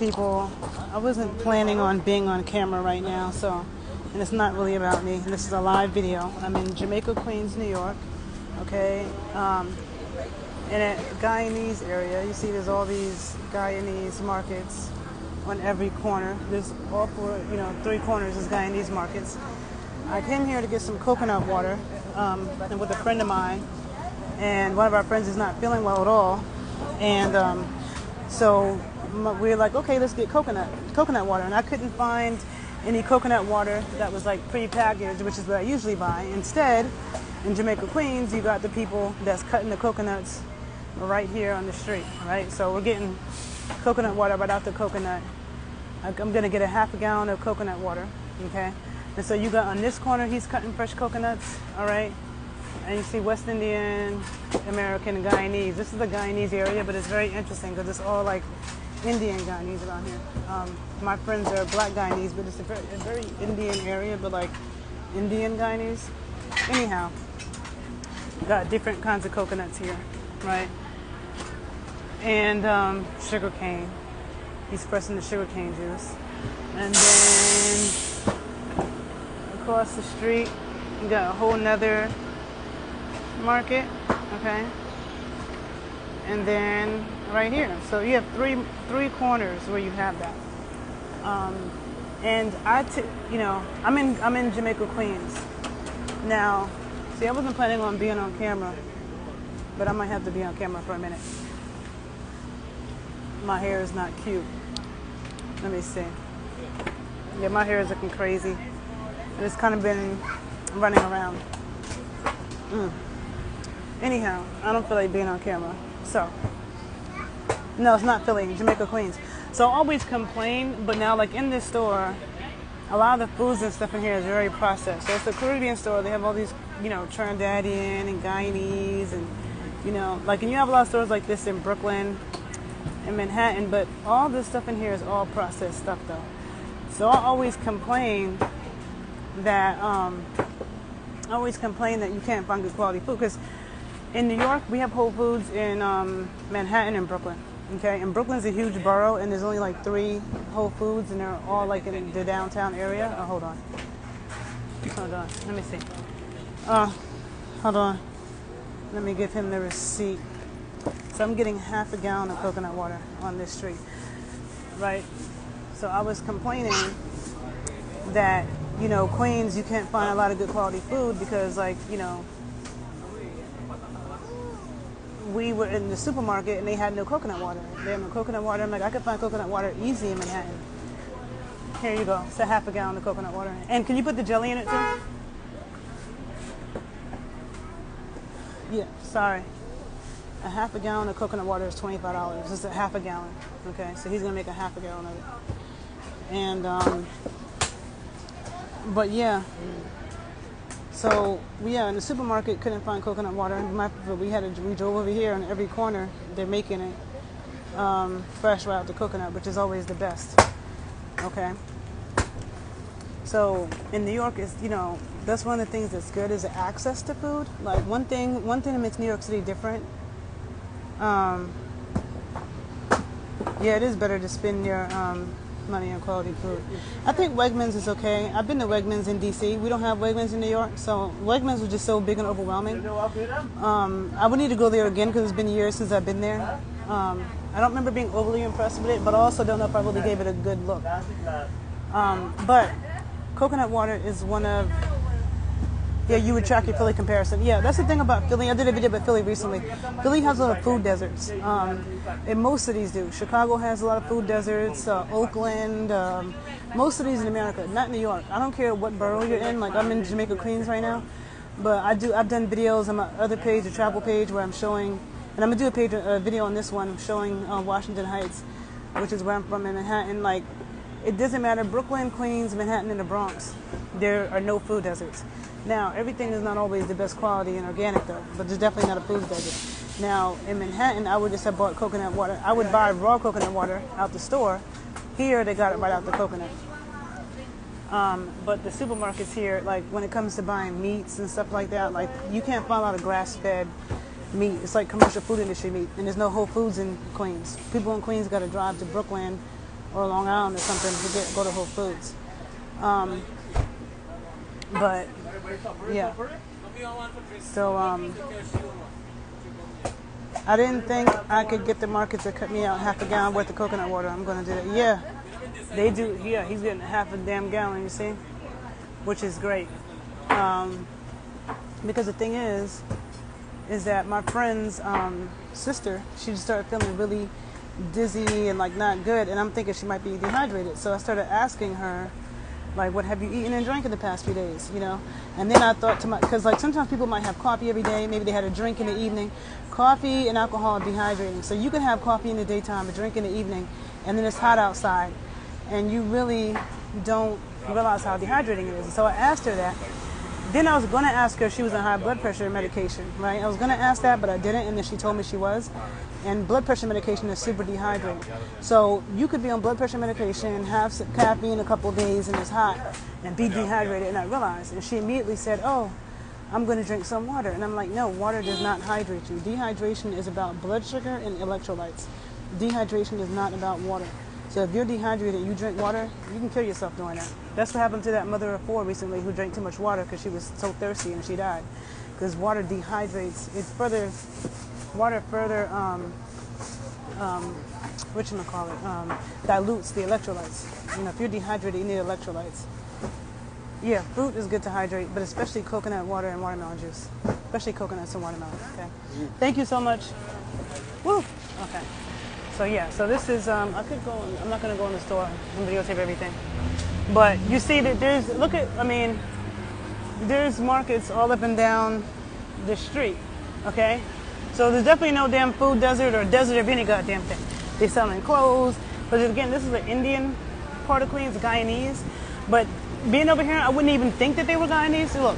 people. I wasn't planning on being on camera right now, so, and it's not really about me. This is a live video. I'm in Jamaica, Queens, New York. Okay, in a Guyanese area. You see, there's all these Guyanese markets on every corner. There's all four, three corners is Guyanese markets. I came here to get some coconut water, and with a friend of mine, and one of our friends is not feeling well at all, and so we were like, okay, let's get coconut water, and I couldn't find any coconut water that was like pre-packaged, which is what I usually buy. Instead, in Jamaica, Queens, you got the people that's cutting the coconuts right here on the street, right? So we're getting coconut water right out the coconut. I'm gonna get a half a gallon of coconut water, okay? And so you got on this corner, he's cutting fresh coconuts, all right? And you see West Indian, American, and Guyanese. This is the Guyanese area, but it's very interesting because it's all like Indian Guyanese around here. My friends are black Guyanese, but it's a very Indian area, but like Indian Guyanese. Anyhow, got different kinds of coconuts here, right? And sugar cane. He's pressing the sugar cane juice. And then across the street, you got a whole nother market, okay? And then right here, so you have three corners where you have that. And I'm in Jamaica, Queens. Now, see, I wasn't planning on being on camera, but I might have to be on camera for a minute. My hair is not cute. Let me see. Yeah, my hair is looking crazy. And it's kind of been running around. Anyhow, I don't feel like being on camera. So, no, it's not Philly, Jamaica, Queens. So I always complain, but now like in this store, a lot of the foods and stuff in here is very processed. So it's a Caribbean store. They have all these, Trinidadian and Guyanese and, and you have a lot of stores like this in Brooklyn and Manhattan, but all this stuff in here is all processed stuff though. So I always complain that you can't find good quality food, because in New York we have Whole Foods in Manhattan and Brooklyn. Okay, and Brooklyn's a huge borough, and there's only like 3 Whole Foods, and they're all like in the downtown area. Oh, hold on, let me see. Hold on, let me give him the receipt. So I'm getting half a gallon of coconut water on this street, right? So I was complaining that, Queens, you can't find a lot of good quality food because, we were in the supermarket and they had no coconut water. They had no coconut water. I'm like, I could find coconut water easy in Manhattan. Here you go. It's a half a gallon of coconut water. And can you put the jelly in it too? Yeah, sorry. A half a gallon of coconut water is $25. It's a half a gallon. Okay, so he's gonna make a half a gallon of it. And but yeah. So in the supermarket couldn't find coconut water. We drove over here, and every corner they're making it fresh right out the coconut, which is always the best. Okay. So in New York is that's one of the things that's good is the access to food. Like one thing that makes New York City different. It is better to spend your money on quality food. I think Wegmans is okay. I've been to Wegmans in DC. We don't have Wegmans in New York, so Wegmans was just so big and overwhelming. I would need to go there again because it's been years since I've been there. I don't remember being overly impressed with it, but I also don't know if I really gave it a good look. But coconut water is one of... Yeah, you would track your Philly comparison. Yeah, that's the thing about Philly. I did a video about Philly recently. Philly has a lot of food deserts, and most cities do. Chicago has a lot of food deserts. Oakland, most cities in America, not New York. I don't care what borough you're in. Like I'm in Jamaica, Queens right now, but I've done videos on my other page, the travel page, where I'm showing, and I'm gonna do a video on this one showing Washington Heights, which is where I'm from in Manhattan. Like it doesn't matter, Brooklyn, Queens, Manhattan, and the Bronx. There are no food deserts. Now, everything is not always the best quality and organic, though, but there's definitely not a food desert. Now, in Manhattan, I would just have bought coconut water. I would buy raw coconut water out the store. Here, they got it right out the coconut. But the supermarkets here, like when it comes to buying meats and stuff like that, like you can't find a lot of grass-fed meat. It's like commercial food industry meat, and there's no Whole Foods in Queens. People in Queens got to drive to Brooklyn or Long Island or something to go to Whole Foods. Um, but yeah, so I didn't think I could get the market to cut me out half a gallon worth of coconut water. I'm gonna do that. Yeah, they do. Yeah, he's getting half a damn gallon. You see, which is great. Because the thing is that my friend's sister, she just started feeling really dizzy and like not good, and I'm thinking she might be dehydrated. So I started asking her, like, what have you eaten and drank in the past few days, you know? And then I thought to because like sometimes people might have coffee every day, maybe they had a drink in the evening. Coffee and alcohol are dehydrating. So you can have coffee in the daytime, a drink in the evening, and then it's hot outside, and you really don't realize how dehydrating it is. So I asked her that. Then I was going to ask her if she was on high blood pressure medication, right? I was going to ask that, but I didn't, and then she told me she was. And blood pressure medication is super dehydrating. So you could be on blood pressure medication, have some caffeine a couple of days, and it's hot, and be dehydrated and not realize. And she immediately said, oh, I'm going to drink some water. And I'm like, no, water does not hydrate you. Dehydration is about blood sugar and electrolytes. Dehydration is not about water. So if you're dehydrated and you drink water, you can kill yourself doing that. That's what happened to that mother of 4 recently who drank too much water because she was so thirsty and she died. Because water dehydrates. Water further, dilutes the electrolytes. You know, if you're dehydrated, you need electrolytes. Yeah, fruit is good to hydrate, but especially coconut water and watermelon juice. Especially coconuts and watermelon, okay? Thank you so much. Woo! Okay. So yeah, so this is, I'm not going to go in the store and videotape everything. But you see that there's markets all up and down the street, okay? So there's definitely no damn food desert or desert of any goddamn thing. They're selling clothes, but again, this is the Indian part of Queens, Guyanese. But being over here, I wouldn't even think that they were Guyanese. Look,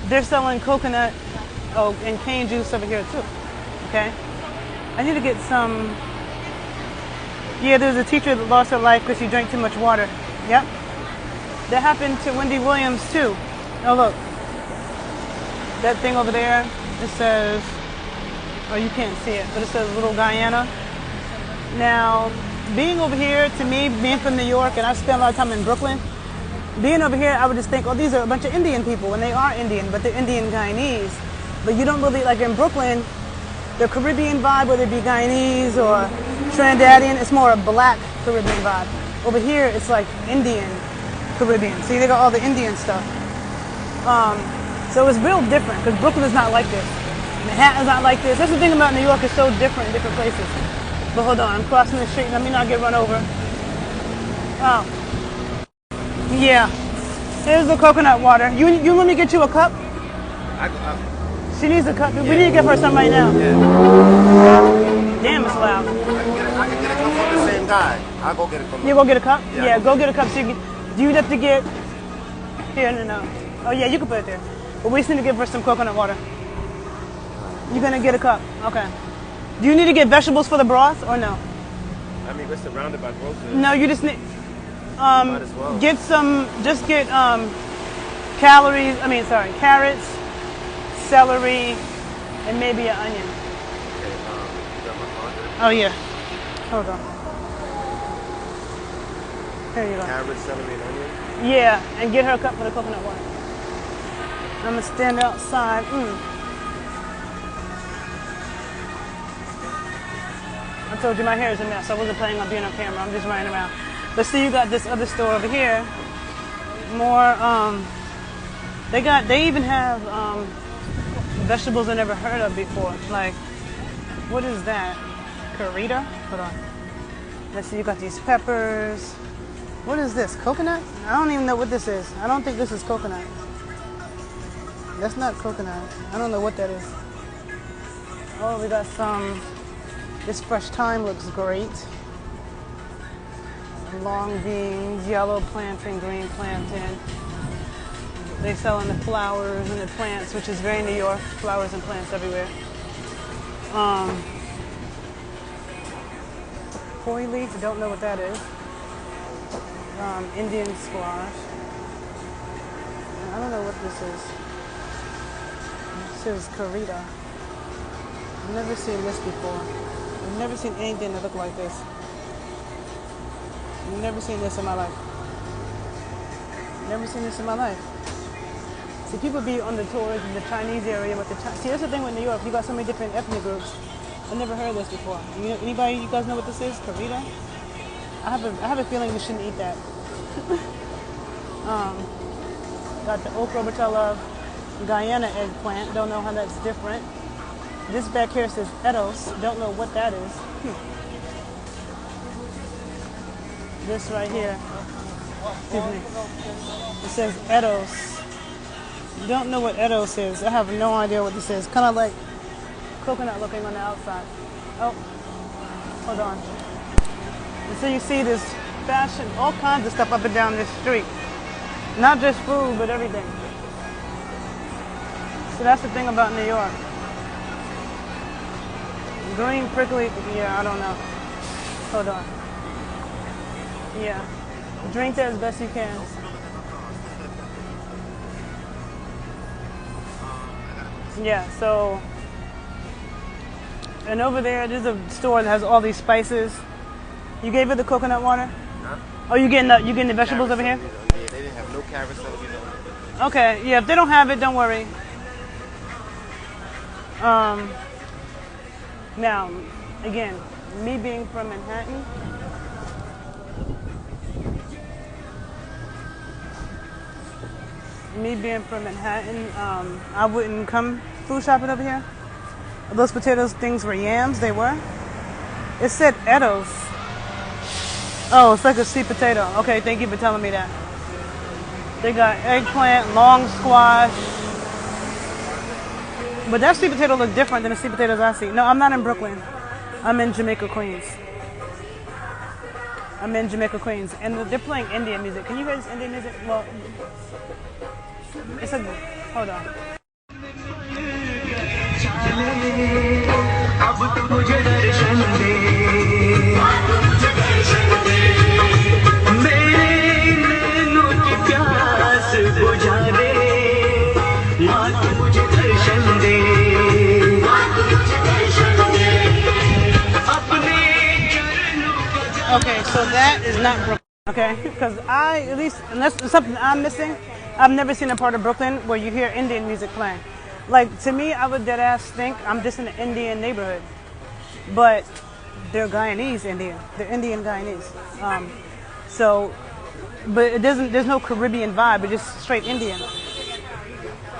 they're selling coconut and cane juice over here too, okay? I need to get some. Yeah, there's a teacher that lost her life because she drank too much water. Yep. That happened to Wendy Williams too. Oh look, that thing over there, it says, oh you can't see it, but it says Little Guyana. Now, being over here, to me, being from New York, and I spent a lot of time in Brooklyn, being over here, I would just think, oh, these are a bunch of Indian people, and they are Indian, but they're Indian Guyanese. But you don't really, like in Brooklyn, the Caribbean vibe, whether it be Guyanese or Trinidadian, it's more a black Caribbean vibe. Over here, it's like Indian Caribbean. See, they got all the Indian stuff. So it's real different, because Brooklyn is not like this. Manhattan's not like this. That's the thing about New York, it's so different in different places. But hold on, I'm crossing the street, let me not get run over. Oh. Yeah. Here's the coconut water. You want me to get you a cup? She needs a cup. Yeah. We need to give her some right now. Yeah. Damn, it's loud. I can get a cup from the same guy. I'll go get a cup. You go get a cup? Yeah, go get a cup. So do you have to get... Here, no. Oh, yeah, you can put it there. But we just need to give her some coconut water. You're going to get a cup. Okay. Do you need to get vegetables for the broth or no? I mean, we're surrounded by groceries. No, you just need... Might as well. Get some... Just get carrots, celery, and maybe an onion. Okay, oh, yeah. Hold on. Here you go. Carrots, celery, and onion? Yeah, and get her a cup for the coconut water. I'm going to stand outside. I told you my hair is a mess. I wasn't planning on being on camera. I'm just running around. But see, you got this other store over here. More, they even have vegetables I never heard of before. Like, what is that? Carita? Hold on. Let's see, you got these peppers. What is this? Coconut? I don't even know what this is. I don't think this is coconut. That's not coconut. I don't know what that is. Oh, we got some. This fresh thyme looks great. Long beans, yellow plantain, green plantain. They selling the flowers and the plants, which is very New York. Flowers and plants everywhere. Koi leaf, I don't know what that is. Indian squash. I don't know what this is. This is Carita. I've never seen this before. I've never seen anything that looked like this. Never seen this in my life. Never seen this in my life. See, people be on the tours in the Chinese area with the See, that's the thing with New York. You got so many different ethnic groups. I never heard of this before. Anybody? You guys know what this is? Burrito? I have a feeling we shouldn't eat that. Got the okra, which I love. Guyana eggplant. Don't know how that's different. This back here says Edos. Don't know what that is. This right here. Excuse me. It says Edos. Don't know what Edos is. I have no idea what this is. Kind of like coconut looking on the outside. Oh, hold on. And so you see this fashion, all kinds of stuff up and down this street. Not just food, but everything. So that's the thing about New York. Green prickly, yeah, I don't know. Hold on. Yeah. Drink that as best you can. Yeah, so, and over there, there's a store that has all these spices. You gave it the coconut water? Huh? Oh, you getting the vegetables over here? Yeah, they didn't have no carrots, Okay, yeah, if they don't have it, don't worry. Now, again, me being from Manhattan, I wouldn't come food shopping over here. Those potatoes things were yams, they were. It said Edos. Oh, it's like a sweet potato. Okay, thank you for telling me that. They got eggplant, long squash. But that sweet potato look different than the sweet potatoes I see. No, I'm not in Brooklyn. I'm in Jamaica, Queens. And they're playing Indian music. Can you hear this Indian music? Well, it's a, hold on. Okay, so that is not Brooklyn, okay? Because at least, unless there's something I'm missing, I've never seen a part of Brooklyn where you hear Indian music playing. Like, to me, I would dead ass think I'm just in an Indian neighborhood. But they're Guyanese Indian. They're Indian Guyanese. But it doesn't, there's no Caribbean vibe, it's just straight Indian.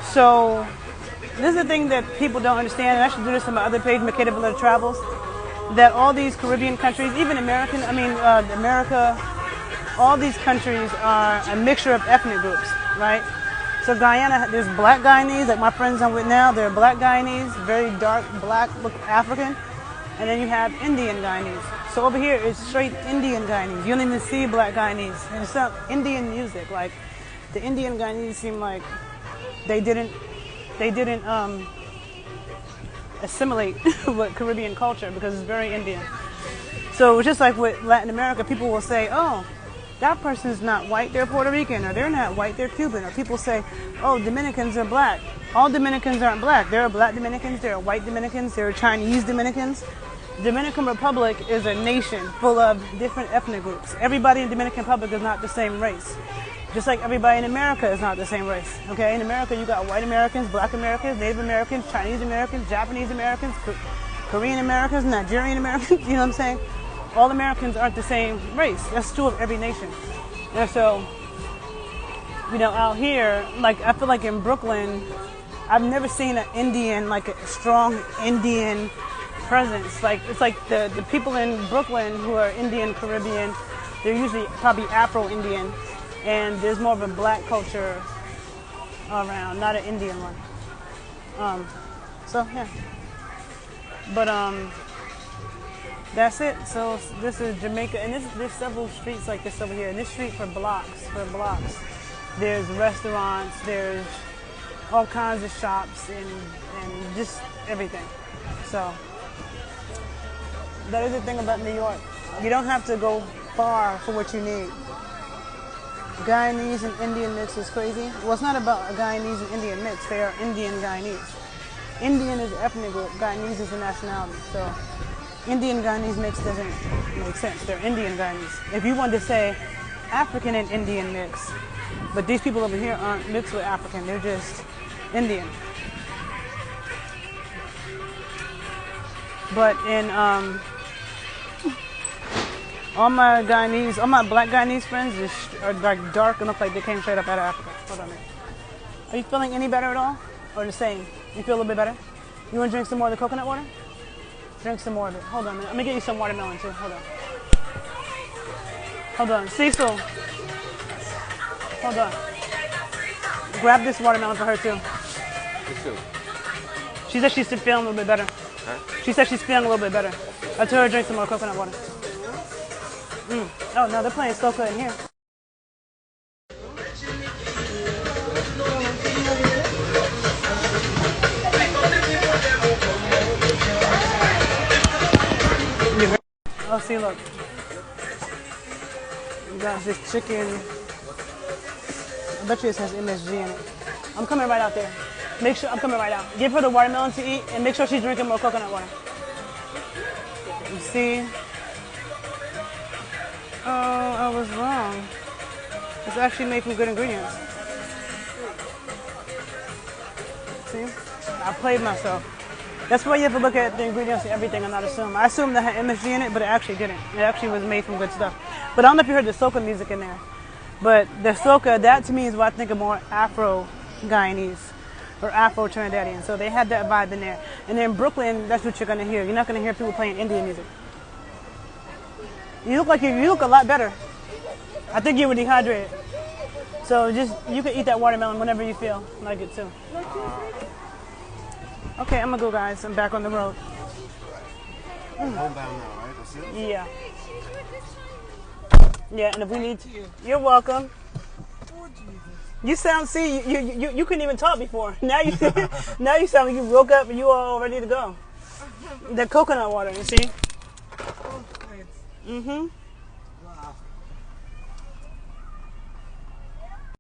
So, this is the thing that people don't understand, and I should do this on my other page, Makeda Village Travels, that all these Caribbean countries, even America, all these countries are a mixture of ethnic groups, right? So Guyana, there's black Guyanese, like my friends I'm with now, they're black Guyanese, very dark black, look African. And then you have Indian Guyanese. So over here it's straight Indian Guyanese. You don't even see black Guyanese. And it's not Indian music. Like the Indian Guyanese seem like they didn't assimilate with Caribbean culture because it's very Indian. So it's just like with Latin America, people will say, oh, that person's not white, they're Puerto Rican, or they're not white, they're Cuban. Or people say, oh, Dominicans are black. All Dominicans aren't black. There are black Dominicans, there are white Dominicans, there are Chinese Dominicans. Dominican Republic is a nation full of different ethnic groups. Everybody in Dominican Republic is not the same race. Just like everybody in America is not the same race. Okay, in America you got white Americans, black Americans, Native Americans, Chinese Americans, Japanese Americans, Korean Americans, Nigerian Americans, you know what I'm saying? All Americans aren't the same race. That's true of every nation. And so, you know, out here, like I feel like in Brooklyn, I've never seen an Indian, like a strong Indian presence. Like it's like the people in Brooklyn who are Indian Caribbean, they're usually probably Afro-Indian, and there's more of a black culture around, not an Indian one. So yeah, but that's it. So this is Jamaica, and there's several streets like this over here. And this street for blocks. There's restaurants, there's all kinds of shops, and just everything. So that is the thing about New York. You don't have to go far for what you need. Guyanese and Indian mix is crazy. Well, it's not about a Guyanese and Indian mix. They are Indian Guyanese. Indian is an ethnic group. Guyanese is a nationality. So Indian Guyanese mix doesn't make sense. They're Indian Guyanese. If you wanted to say African and Indian mix, but these people over here aren't mixed with African. They're just Indian. But in all my black Guyanese friends are like dark and look like they came straight up out of Africa. Hold on a minute. Are you feeling any better at all? Or the same? You feel a little bit better? You want to drink some more of the coconut water? Drink some more of it. Hold on a minute. Let me get you some watermelon too. Hold on. Hold on. Cecil. Hold on. Grab this watermelon for her too. She said she's feeling a little bit better. Huh? She said she's feeling a little bit better. I told her to drink some more coconut water. Oh no, they're playing soca in here. Oh, see, look. We got this chicken. I bet you it says MSG in it. I'm coming right out there. Make sure I'm coming right out. Give her the watermelon to eat and make sure she's drinking more coconut water. You see? Oh, I was wrong. It's actually made from good ingredients. See? I played myself. That's why you have to look at the ingredients and everything and not assume. I assumed that had MSG in it, but it actually didn't. It actually was made from good stuff. But I don't know if you heard the soca music in there. But the soca, that to me is what I think of more Afro-Guyanese or Afro-Trinidadian. So they had that vibe in there. And then in Brooklyn, that's what you're going to hear. You're not going to hear people playing Indian music. You look a lot better. I think you were dehydrated. So you can eat that watermelon whenever you feel like it too. Okay, I'm gonna go, guys. I'm back on the road. Homebound now, right? That's it? Yeah. Yeah, and if we need to, you're welcome. You sound, you couldn't even talk before. Now you sound like you woke up and you are all ready to go. The coconut water, you see? Mm-hmm. Wow.